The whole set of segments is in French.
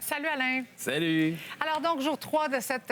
Salut Alain. Salut. Alors donc, jour 3 de cette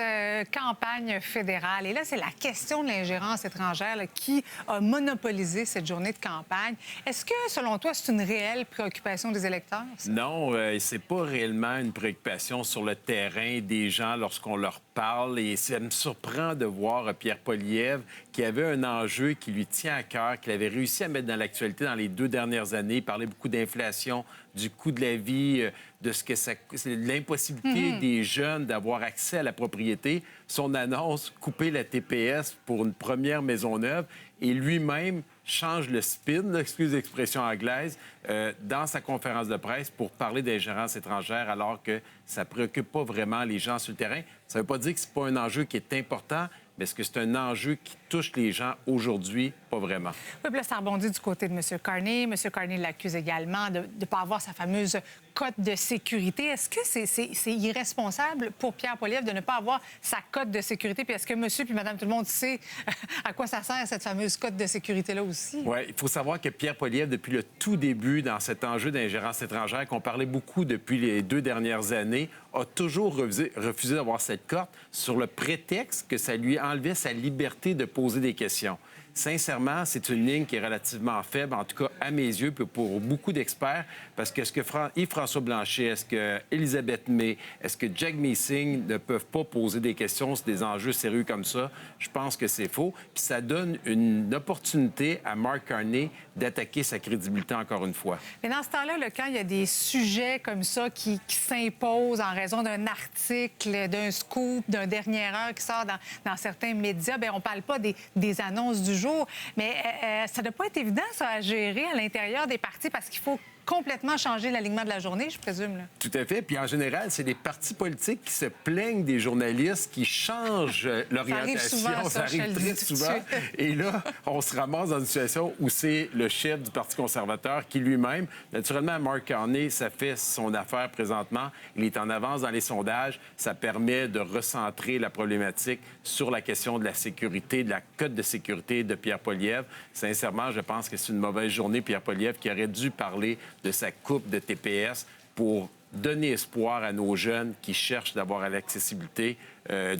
campagne fédérale. Et là, c'est la question de l'ingérence étrangère là, qui a monopolisé cette journée de campagne. Est-ce que, selon toi, c'est une réelle préoccupation des électeurs? Ça? Non, c'est pas réellement une préoccupation sur le terrain des gens lorsqu'on leur parle. Et ça me surprend de voir Pierre Poilievre qui avait un enjeu qui lui tient à cœur, qu'il avait réussi à mettre dans l'actualité dans les 2 dernières années. Il parlait beaucoup d'inflation, du coût de la vie, de ce que c'est l'impossibilité des jeunes d'avoir accès à la propriété. Son annonce, couper la TPS pour une première maison neuve, et lui-même change le spin, là, excuse l'expression anglaise, dans sa conférence de presse pour parler d'ingérence étrangère, alors que ça ne préoccupe pas vraiment les gens sur le terrain. Ça ne veut pas dire que ce n'est pas un enjeu qui est important, mais est-ce que c'est un enjeu qui touche les gens aujourd'hui? Pas vraiment. Oui, puis là, ça rebondit du côté de M. Carney. M. Carney l'accuse également de ne pas avoir sa fameuse cote de sécurité. Est-ce que c'est irresponsable pour Pierre Poilievre de ne pas avoir sa cote de sécurité? Puis est-ce que monsieur puis madame tout le monde sait à quoi ça sert, cette fameuse cote de sécurité-là aussi? Oui, il faut savoir que Pierre Poilievre, depuis le tout début dans cet enjeu d'ingérence étrangère qu'on parlait beaucoup depuis les 2 dernières années, a toujours refusé d'avoir cette cote sur le prétexte que ça lui enlevait sa liberté de poser des questions. Sincèrement, c'est une ligne qui est relativement faible, en tout cas à mes yeux, puis pour beaucoup d'experts, parce que est-ce que Yves-François Blanchet, est-ce que Elisabeth May, est-ce que Jack Meeting ne peuvent pas poser des questions sur des enjeux sérieux comme ça? Je pense que c'est faux. Puis ça donne une opportunité à Mark Carney d'attaquer sa crédibilité encore une fois. Mais dans ce temps-là, là, quand il y a des sujets comme ça qui s'imposent en raison d'un article, d'un scoop, d'un dernière heure qui sort dans certains médias, bien, on ne parle pas des annonces du jour. Mais ça ne doit pas être évident, ça, à gérer à l'intérieur des partis parce qu'il faut complètement changer l'alignement de la journée, je présume. Là. Tout à fait. Puis en général, c'est des partis politiques qui se plaignent des journalistes qui changent l'orientation. Ça arrive très souvent. Et là, on se ramasse dans une situation où c'est le chef du Parti conservateur qui lui-même, naturellement, Mark Carney, ça fait son affaire présentement. Il est en avance dans les sondages. Ça permet de recentrer la problématique sur la question de la sécurité, de la cote de sécurité de Pierre Poilievre. Sincèrement, je pense que c'est une mauvaise journée, Pierre Poilievre, qui aurait dû parler de sa coupe de TPS pour donner espoir à nos jeunes qui cherchent d'avoir l'accessibilité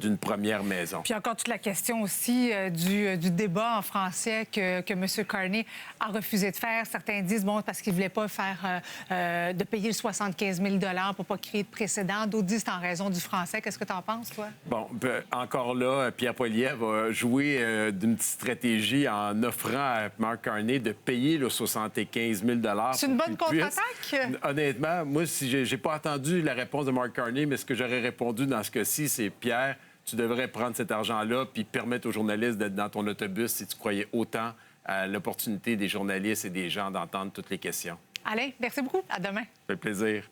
d'une première maison. Puis encore toute la question aussi du débat en français que M. Carney a refusé de faire. Certains disent, bon, parce qu'il ne voulait pas faire de payer le 75 000 pour ne pas créer de précédent. D'autres disent c'est en raison du français. Qu'est-ce que tu en penses, toi? Bon, encore là, Pierre Poilievre a joué d'une petite stratégie en offrant à Mark Carney de payer le 75 000 C'est une bonne contre-attaque? Honnêtement, moi, si j'ai pas entendu la réponse de Mark Carney, mais ce que j'aurais répondu dans ce cas-ci, c'est Pierre, tu devrais prendre cet argent-là puis permettre aux journalistes d'être dans ton autobus si tu croyais autant à l'opportunité des journalistes et des gens d'entendre toutes les questions. Alain, merci beaucoup. À demain. Ça fait plaisir.